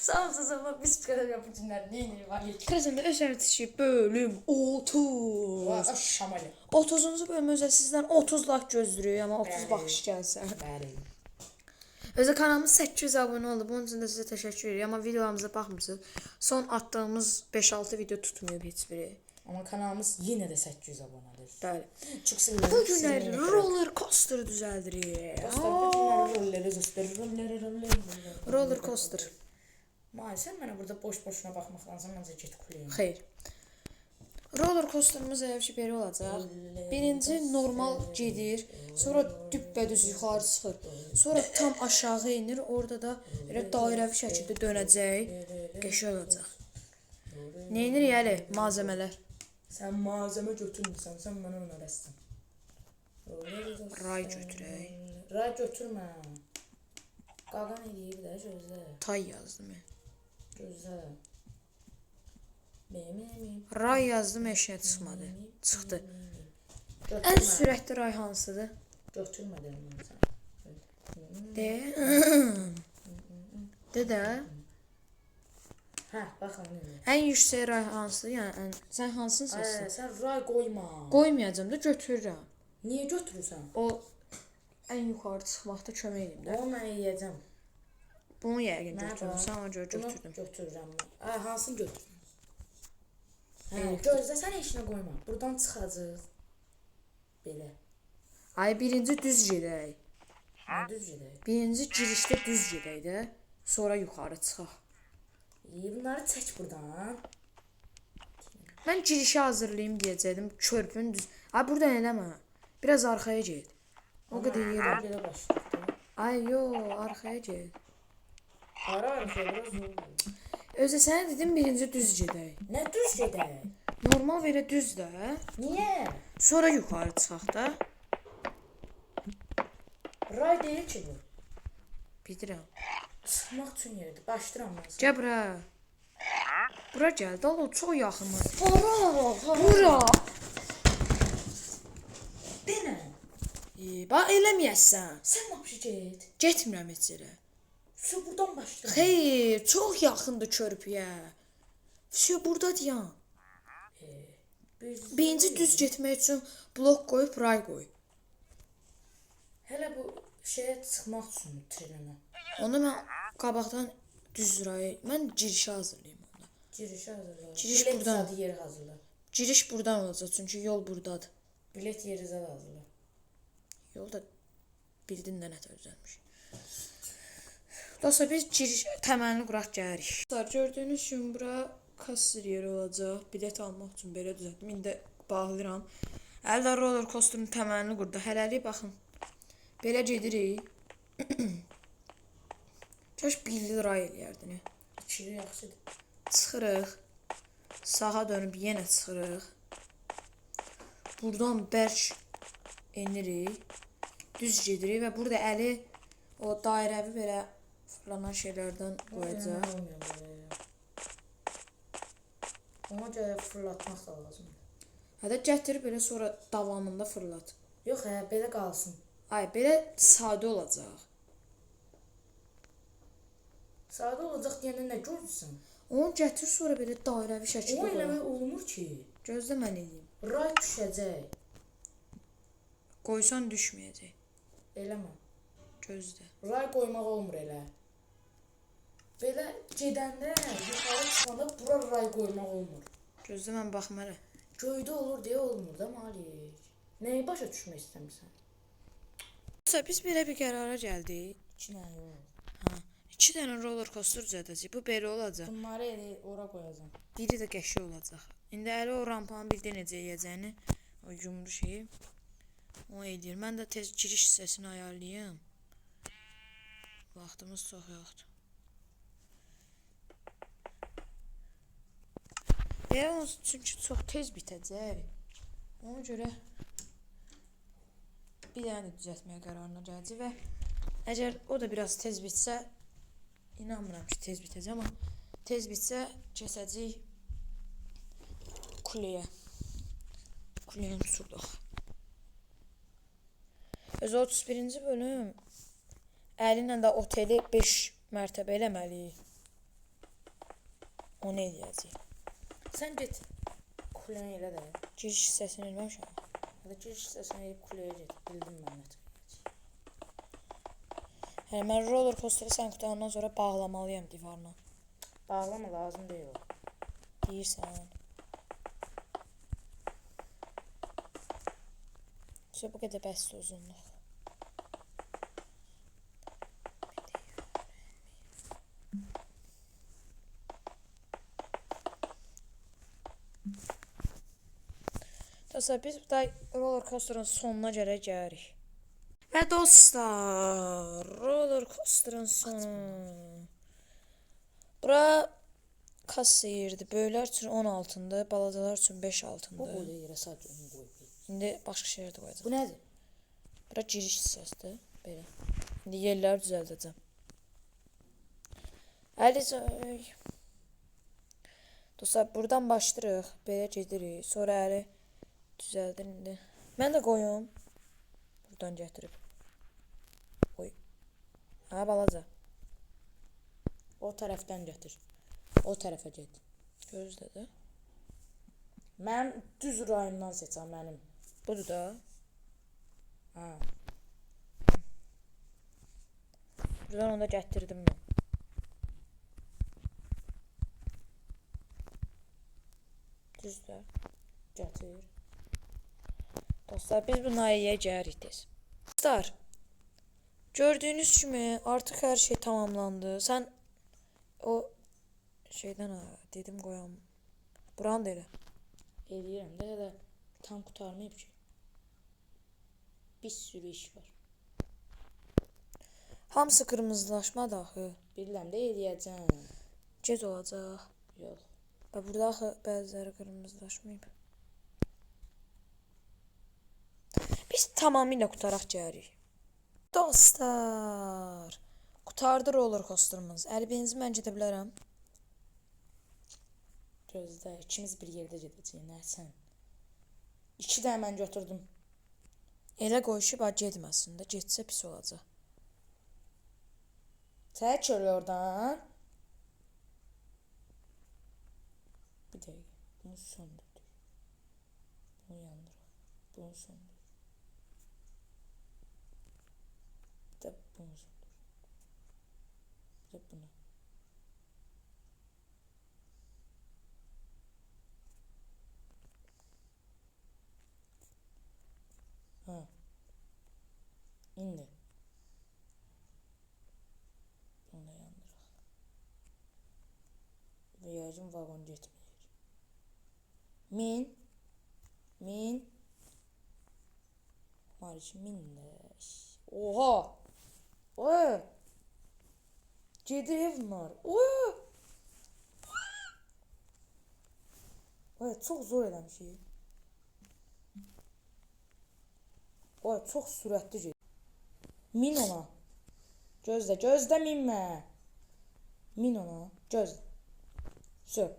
Sağ olsun ama biz bu kadar yapıcılar neyini var? Kızım öz əvətişi bölüm 30. Vay şamali. 30-cu bölüm özə sizdən 30 like gözləyirik, amma 30 Bəli. baxış gəlsə. Bəli. Özə kanalımız 800 abunə oldu. Bunun üçün də sizə təşəkkür edirəm. Amma videolarımıza baxmırsınız. Son atdığımız 5-6 video tutmuyor heç biri. Amma kanalımız yenə də 800 abunədir. Bəli. Çox sevirəm. Bu günlər roller coaster düzəldirik. Roller coaster. May, sən mənə burada boş-boşuna baxmaqdansa məncə get kuleyim. Xeyr. Roller coasterımız əgər ki belə olacaq. Birinci normal gedir, sonra düppədüz yuxarı çıxır. Sonra tam aşağı enir, orada da elə dairəvi şəkildə dönəcək. Qəşəng olacaq. Neyinir yəni malzəmələr? Sən malzəmə götürmürsən, sən mənə önərəsən. Ray götürək. Ray götürmə. Qaqan eləyib də gözlə. Tay yazdım. Gözlə. Ray yazdım, eşyə çıxmadı. Çıxdı. Götürmə. Ən sürətli ray hansıdır? Götürmə deyəm mən sənə. De. De də. Hə, baxın indi. Ən yüksək ray hansıdır? Yəni sən hansını seçdin? Sən ray qoyma. Qoymayacağam da götürürəm. Niyə götürürsən? O ən yuxarı çıxmaqda kömək edim də. Onu mən yeyəcəm. Bunu yəqin götürürsən, ona görə Bunu götürdüm. götürürəm. Hansını götürdün? Hə, gözlə, sən işinə qoyma. Buradan çıxacaq. Belə. Ay birinci düz gedək. Nə düz gedək? Birinci girişdə düz gedək də, sonra yuxarı çıxaq. Bunları çək buradan. Mən girişi hazırlayım deyəcəydim. Körpün düz. Ay buradan eləmə. Biraz arxaya get. O qədər yer. Belə başlayaq. Ay yo, arxaya get. Ara biraz yol. Özə sənə dedim birinci düz gedək. Nə düz gedək? Normal belə düz də. Niyə? Sonra yuxarı çıxaq da. Ray deyil ki bu. Bilirəm. Çıxmaq üçün yerdir. Başlayıram mən. Gəl bura. Bura gəl. Dalo çox yaxındır. Bura. Bura. Denə. Bax eləməyəsən. Sən vəbşi get. Getmirəm heç yerə. Su buradan başla. Xeyr, çox yaxındır körpüyə. Vəsiyo burdadır yan. Birinci düz getmək üçün blok qoyub ray qoy. Hələ bu şeyə çıxmaq üçün trenə. Onu mən qabaqdan düz raya, mən girişi hazırlayım onda. Girişi hazırla. Giriş Bilet buradan. zadı yeri hazırla. Giriş buradan olacaq çünki yol burdadır. Bilet yeri zadı hazırla. Yolda bildin də nətər düzəlmiş. Dostlar biz giriş təməlini quraq gəlirik. Dostlar gördüyünüz kimi bura kasser yeri olacaq. Bilet almaq üçün belə düzəltdim. İndi bağlayıram. Əldə roller coasterın təməlini qurdu. Hələlik baxın. Belə gedirik. Kaş 1 lira eləyərdin. İçeri yaxşıdır. Çıxırıq. Sağa dönüb yenə çıxırıq. Buradan bərk enirik. Düz gedirik və burada əli o dairəvi belə fırlanan şeylərdən qoyacaq. Ona görə fırlatmaq da lazımdır. Hədə gətirib belə sonra davamında fırlat. Yox, belə qalsın. Ay, belə sadə olacaq. Sadə olacaq deyəndə nə görürsən? Onu gətir sonra belə dairəvi şəkildə O qoy. eləmək olmur ki. Gözlə mən eləyim. Ray düşəcək. Qoysan düşməyəcək. Eləmə. Gözlə. Ray qoymaq olmur elə. Belə gedəndə, yuxarı çıxanda bura ray qoymaq olmur. Gözlə mən baxım hələ. Göydə olur deyə olmur da Malik. Nəyi başa düşmək istəmirsən? Biz belə bir qərara gəldik. 2 dənə yox. 2 dənə roller coaster düzəldəcəyik. Bu belə olacaq. Bunları elə ora qoyacam. Biri də qəşəng olacaq. İndi əli o rampanın bir də necə yeyəcəyini, o yumru şeyi o edir. Mən də tez giriş hissəsini ayarlayım. Vaxtımız çox yoxdur. Belə olsun çünki çox tez bitəcək. Ona görə bir dənə düzəltməyə qərarına gəldik və əgər o da biraz tez bitsə, inanmıram ki tez bitəcək, amma tez bitsə keçəcəyik kuleyə. Kuleyə tuturduq. Öz 31-ci bölüm əli ilə də oteli 5 mərtəbə eləməliyik. O nə edəcək? Sən get. Kuləni elə də. Giriş hissəsini eləmişəm. Hələ giriş hissəsinə eləyib kuləyə get. Bildim mən nə çıxacaq. Hə, mən roller coasterı sən qutarandan sonra bağlamalıyam divarına. Bağlama lazım deyil o. Deyirsən. İşte bu qədər bəsdir uzunluq. Dostlar, biz da roller coasterın sonuna gəlirik. Və dostlar, roller coasterın sonu. Bura kassa yerdir. Böyüklər üçün 16-dır, balacalar üçün 5-6-dır. O boyda yerə sadəcə onu qoyub. İndi başqa şeylər də qoyacağam. Bu nədir? Bura giriş hissəsidir. Belə. İndi yerləri düzəldəcəm. Əli dostlar, buradan başlayırıq. Belə gedirik. Sonra əli düzəldir indi. Mən də qoyum. Buradan gətirib. Qoy. Ha, balaca. O tərəfdən gətir. O tərəfə get. Gözlədi. Mən düz rayondan seçəm mənim. Budur da. Ha. Buradan onu da gətirdim mən. Düzdür. Gətir. Dostlar, biz bu nahiyyəyə gəlirik tez. Dostlar, gördüyünüz kimi artıq hər şey tamamlandı. Sən o şeydən dedim qoyam. Buranı da elə. Eləyirəm də hələ tam qurtarmayıb ki. Bir sürü iş var. Hamısı qırmızılaşmadı axı. Bilirəm də eləyəcəm. Gec olacaq. Yox. Və burada axı bəziləri qırmızılaşmayıb. Biz tamamilə qutaraq gəlirik. Dostlar, qutardı roller coasterımız. Əlbinizi mən gedə bilərəm. Gözlə, ikimiz bir yerdə gedəcəyik, nə sən? 2 də mən götürdüm. Elə qoyuşub getməsin də, getsə pis olacaq. Çək öyle oradan. Bir dəqiqə, bunu söndürdük. Bunu yandıraq. Bunu söndür. Bir də bunu söndür. Bir də bunu. Ha. İndi. Bunu da yandıraq. Və yəqin vaqon getməyir. Min. Mariç, minləş. Oha! Oy! Gedir bunlar. Oy! Oy, çox zor eləmişik. Oy, çox sürətli gedir. Min ona. Gözlə minmə. Min ona. Gözlə.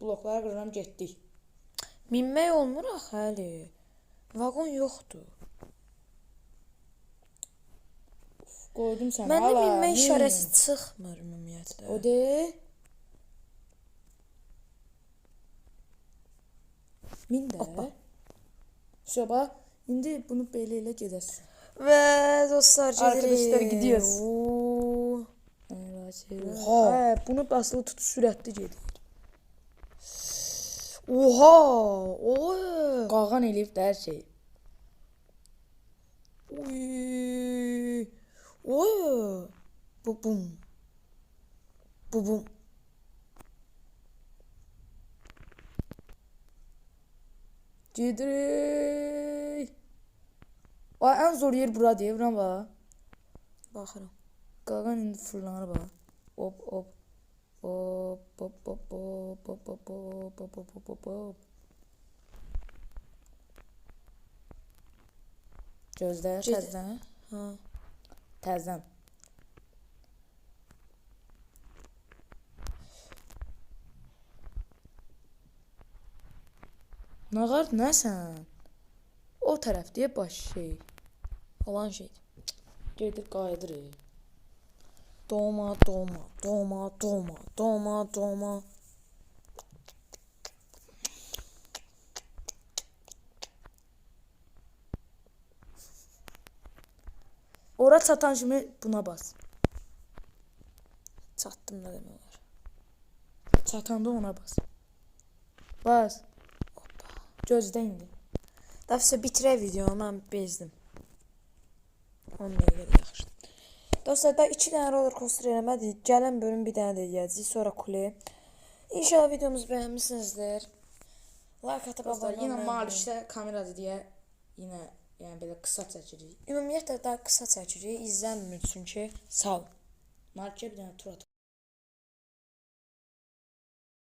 Blokları qırıram, getdik. Minmək olmur axı həli. Vaqon yoxdur. Qoydum sənə. Məndə minmək işarəsi çıxmır ümumiyyətlə. O de. Min də. Şoba, indi bunu belə elə gedəsən. Və dostlar gedirik. Arkadaşlar gidiyoruz. Oha. Bunu basılı tut, sürətli gedir. Oha. Oy. Qağan eləyib də hər şey. Oy. Oy. Bum. Bum. Gedirik. Ay, ən zor yer bura deyir, bura bax. Baxıram. Qağan indi fırlanır bax. Hop. Hop. Gözlə, təzdən. Ha. Təzdən. Nağar nəsən? O tərəf deyə baş şey. Olan şeydir. Gedir qayıdır. Doma. Ora çatan kimi buna bas. Çatdım da demək olar. Çatanda ona bas. Bas. Gözlə indi. Dəfsə bitirək videonu, mən bezdim. 10 dəqiqədə yaxşı. Dostlar, da 2 dənə roller coaster eləmədik. Gələn bölüm bir dənə də eləyəcəyik, sonra kule. İnşallah videomuzu bəyənmisinizdir. Like atıb Dostlar, abunə yenə olmayı Marişdə kameradır deyə yenə yəni belə qısa çəkirik. Ümumiyyətlə daha qısa çəkirik, izlənmir çünki. Sağ ol. Marişə bir dənə tur at.